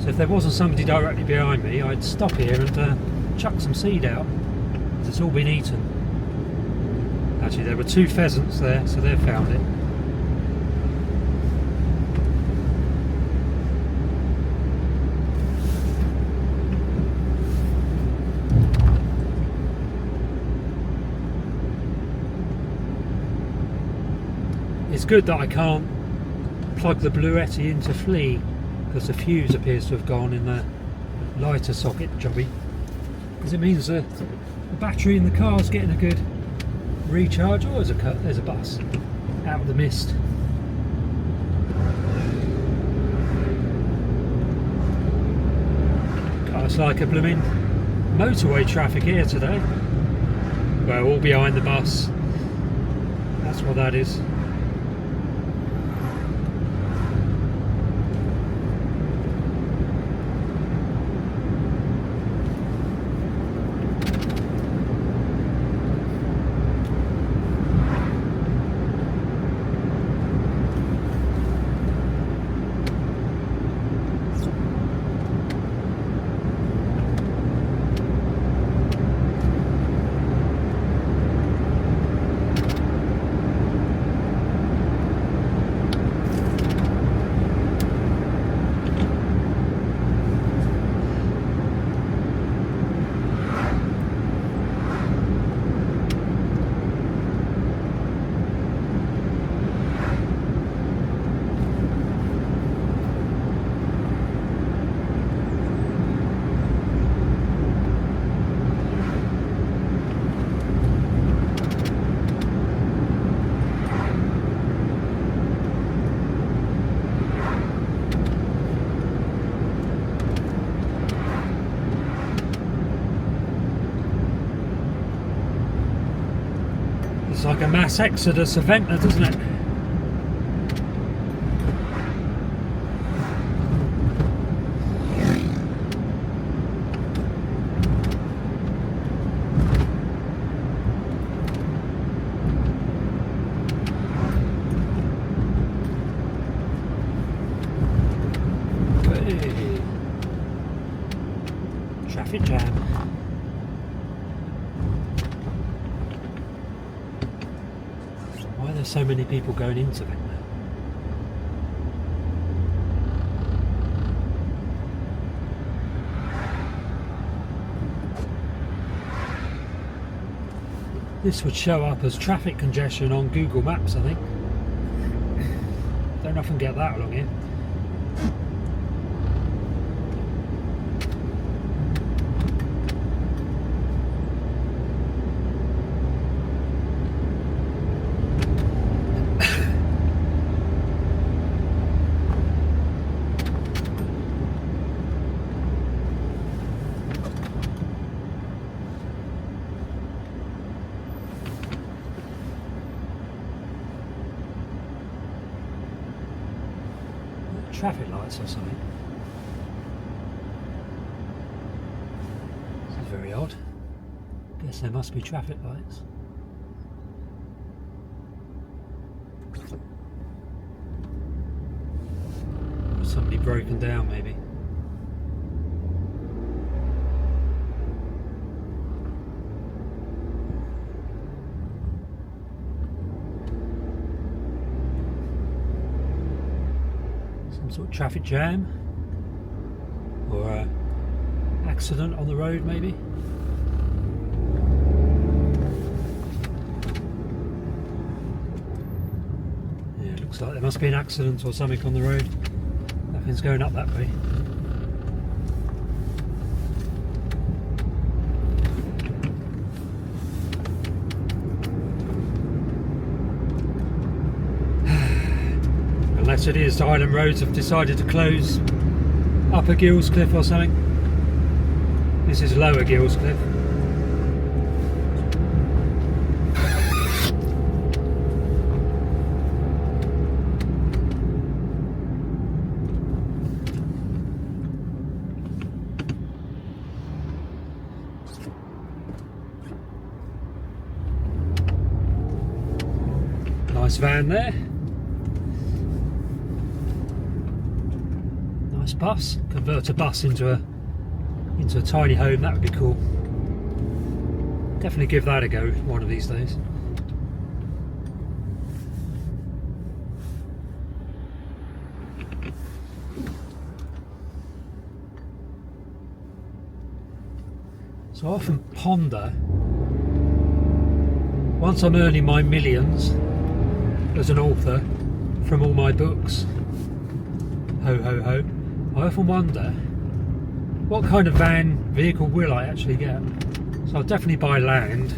So if there wasn't somebody directly behind me, I'd stop here and chuck some seed out. It's all been eaten. Actually, there were 2 pheasants there, so they've found it. It's good that I can't plug the Bluetti into Flea, because the fuse appears to have gone in the lighter socket jobby, because it means the battery in the car's getting a good recharge. Oh, there's a bus out of the mist. God, it's like a blooming motorway traffic here today. Well, all behind the bus. That's what that is. It's like a mass exodus of Ventnor, doesn't it? Hey. Traffic jam. Why are there so many people going into Ventnor? This would show up as traffic congestion on Google Maps, I think. Don't often get that along here. Traffic lights or something. This is very odd. Guess there must be traffic lights. Or somebody broken down maybe. Some sort of traffic jam or accident on the road maybe. Yeah, it looks like there must be an accident or something on the road. Nothing's going up that way. Unless it is Island Roads have decided to close Upper Gillscliff or something. This is Lower Gillscliff. Nice van there. Nice bus. Convert a bus into a tiny home. That would be cool. Definitely give that a go one of these days. So I often ponder, once I'm earning my millions as an author from all my books, ho ho ho, I often wonder what kind of vehicle will I actually get. So I'll definitely buy land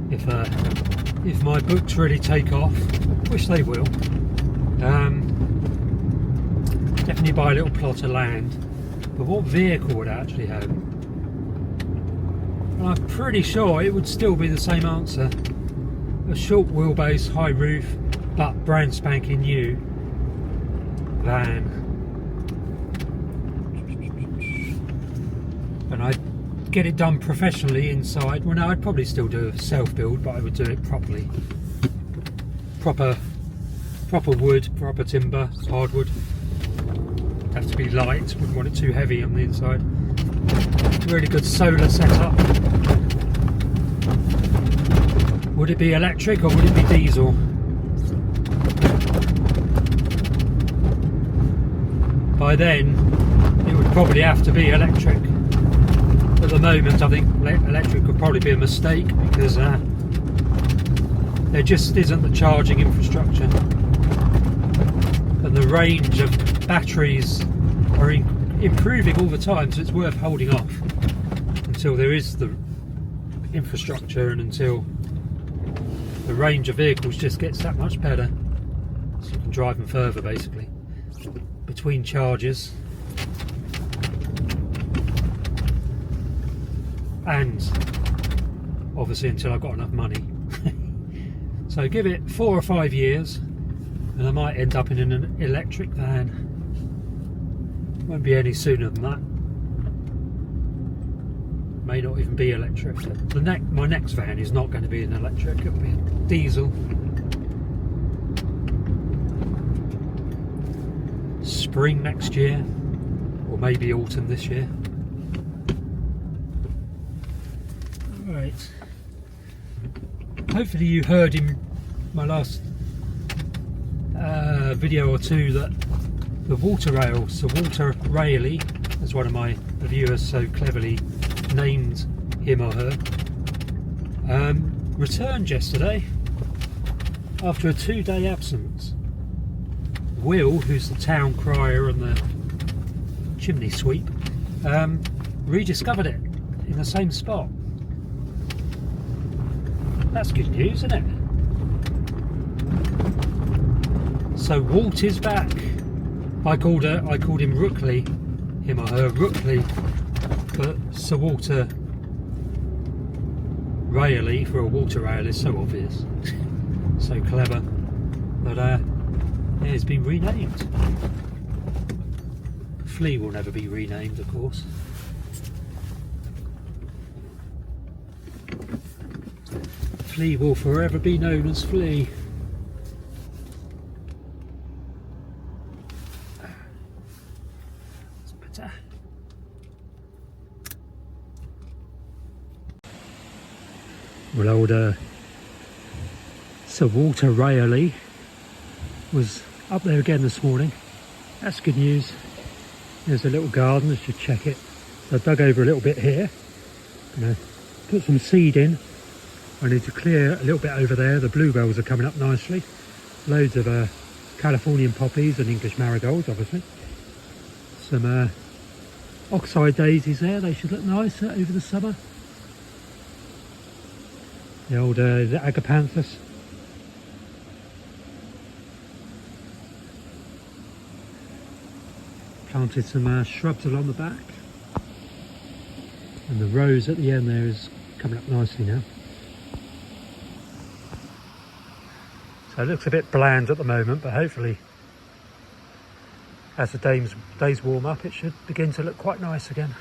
if my books really take off, which they will. Definitely buy a little plot of land, but what vehicle would I actually have? And I'm pretty sure it would still be the same answer. A short wheelbase, high roof, but brand spanking new van. And I'd get it done professionally inside. Well, no, I'd probably still do a self-build, but I would do it properly. Proper wood, proper timber, hardwood. It'd have to be light, wouldn't want it too heavy on the inside. Really good solar setup. Would it be electric or would it be diesel? By then, it would probably have to be electric. At the moment, I think electric would probably be a mistake because there just isn't the charging infrastructure. And the range of batteries are improving all the time, so it's worth holding off until there is the infrastructure and until the range of vehicles just gets that much better, so you can drive them further basically between charges. And obviously until I've got enough money. So give it 4 or 5 years and I might end up in an electric van. Won't be any sooner than that. May not even be electric. My next van is not going to be an electric, it'll be a diesel. Spring next year, or maybe autumn this year. Right. Hopefully you heard in my last video or two that the water rail, Sir Walter Raleigh, as one of my viewers so cleverly named him or her, returned yesterday after a 2-day absence. Will, who's the town crier and the chimney sweep, rediscovered it in the same spot. That's good news, isn't it? So Walt is back. I called him Rookley, him or her Rookley, but Sir Walter Raleigh for a Walter Rail is so obvious, so clever. But it's been renamed. Flea will never be renamed, of course. Flea will forever be known as Flea. That's better. Well, old Sir Walter Raleigh was up there again this morning. That's good news. There's a little garden, let's just check it. So I dug over a little bit here. Gonna put some seed in. I need to clear a little bit over there. The bluebells are coming up nicely. Loads of Californian poppies and English marigolds, obviously. Some oxeye daisies there. They should look nice over the summer. The old the agapanthus. Planted some shrubs along the back. And the rose at the end there is coming up nicely now. So it looks a bit bland at the moment, but hopefully as the days warm up it should begin to look quite nice again.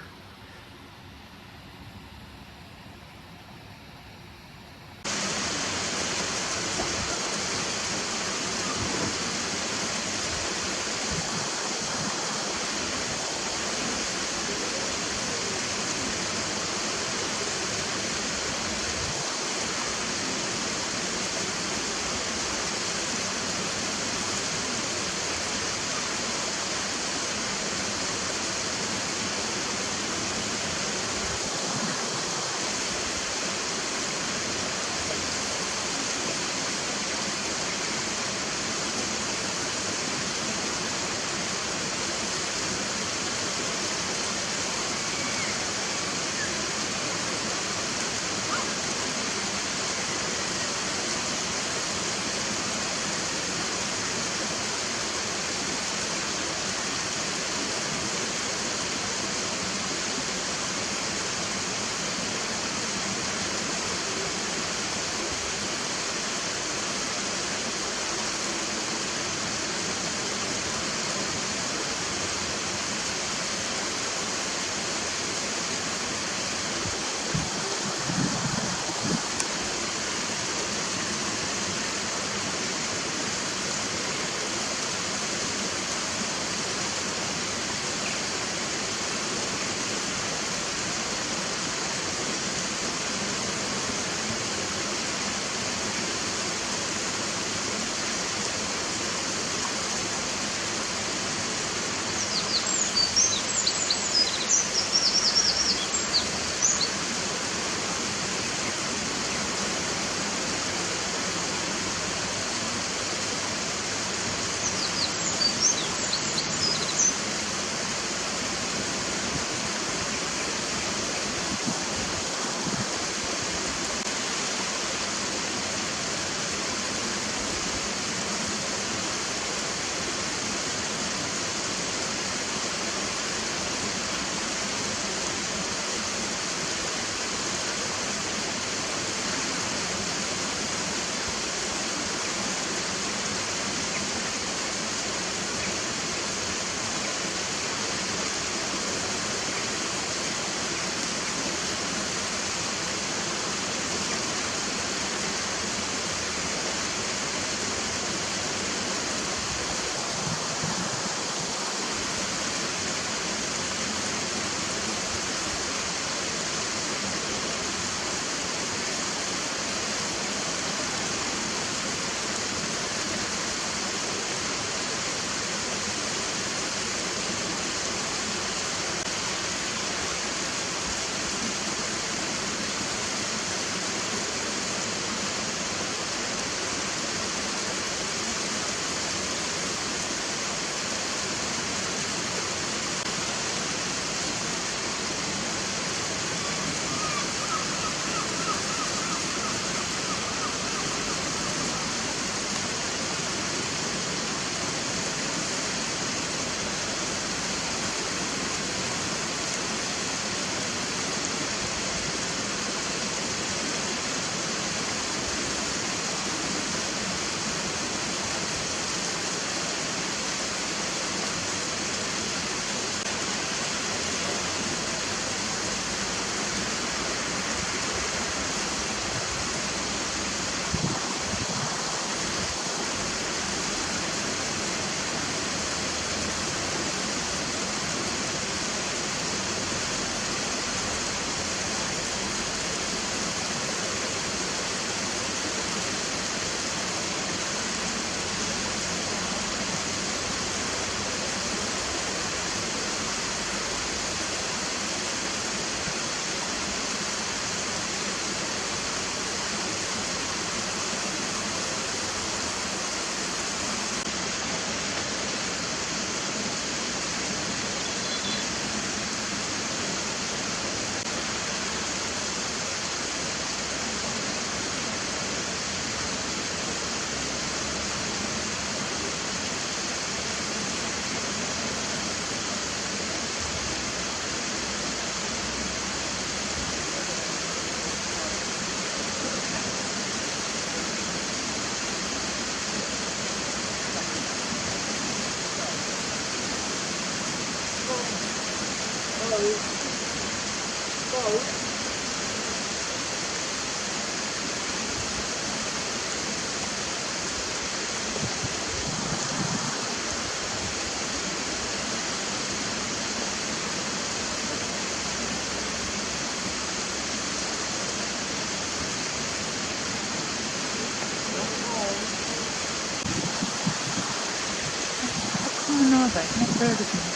cold. How common are they? I've never heard of them.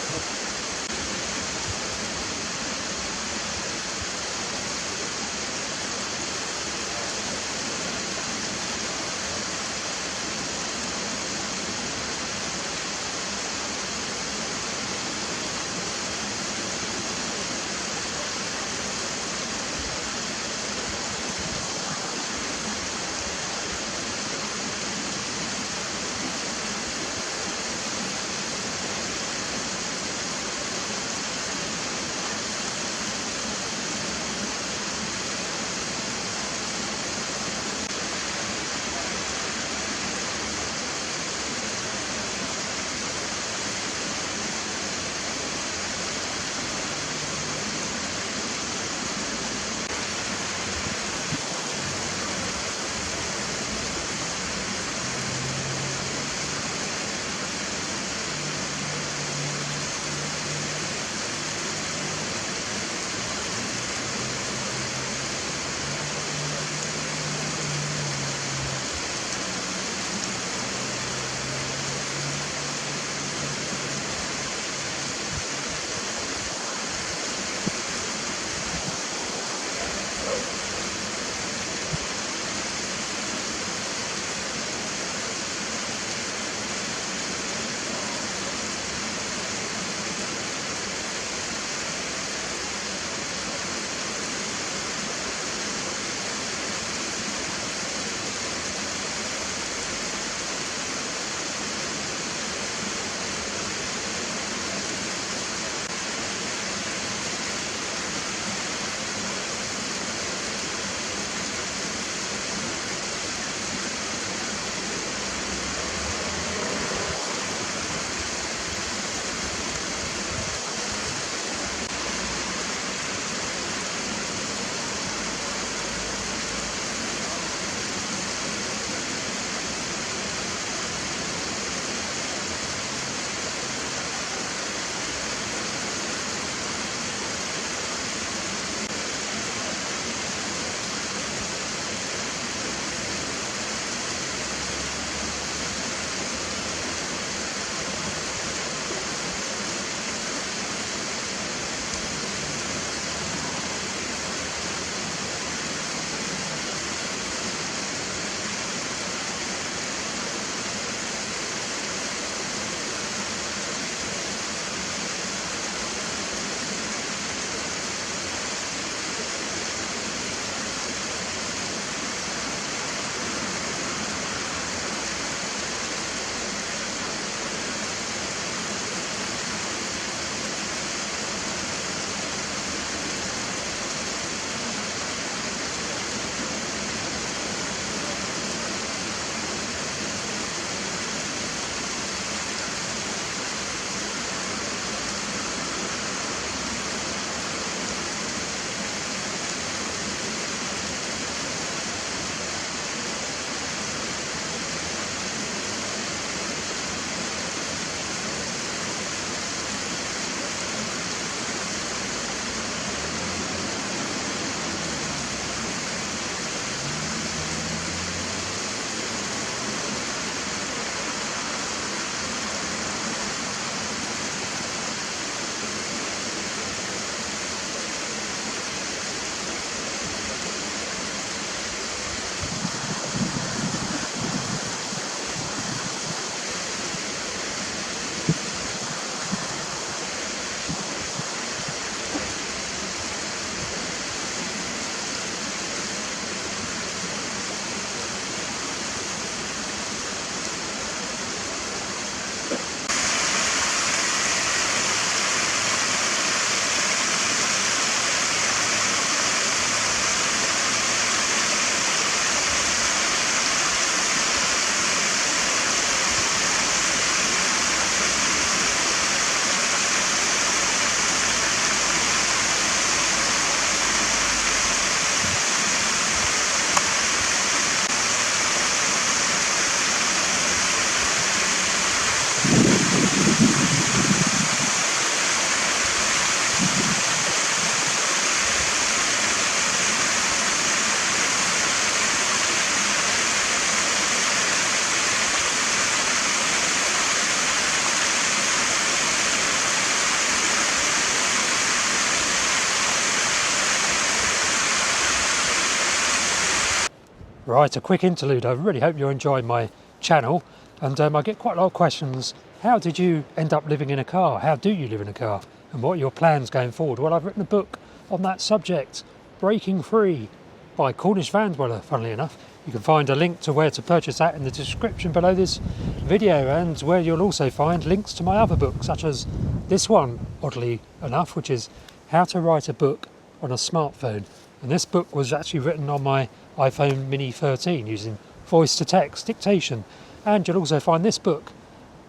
Right, a quick interlude. I really hope you're enjoying my channel, and I get quite a lot of questions. How did you end up living in a car? How do you live in a car? And what are your plans going forward? Well, I've written a book on that subject, Breaking Free, by Cornish van dweller, funnily enough. You can find a link to where to purchase that in the description below this video, and where you'll also find links to my other books, such as this one, oddly enough, which is How to Write a Book on a Smartphone. And this book was actually written on my iPhone Mini 13 using voice to text dictation. And you'll also find this book,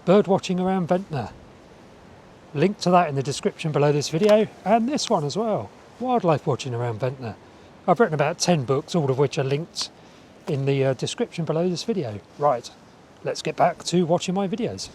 Bird Watching Around Ventnor. Link to that in the description below this video, and this one as well, Wildlife Watching Around Ventnor. I've written about 10 books, all of which are linked in the description below this video. Right, let's get back to watching my videos.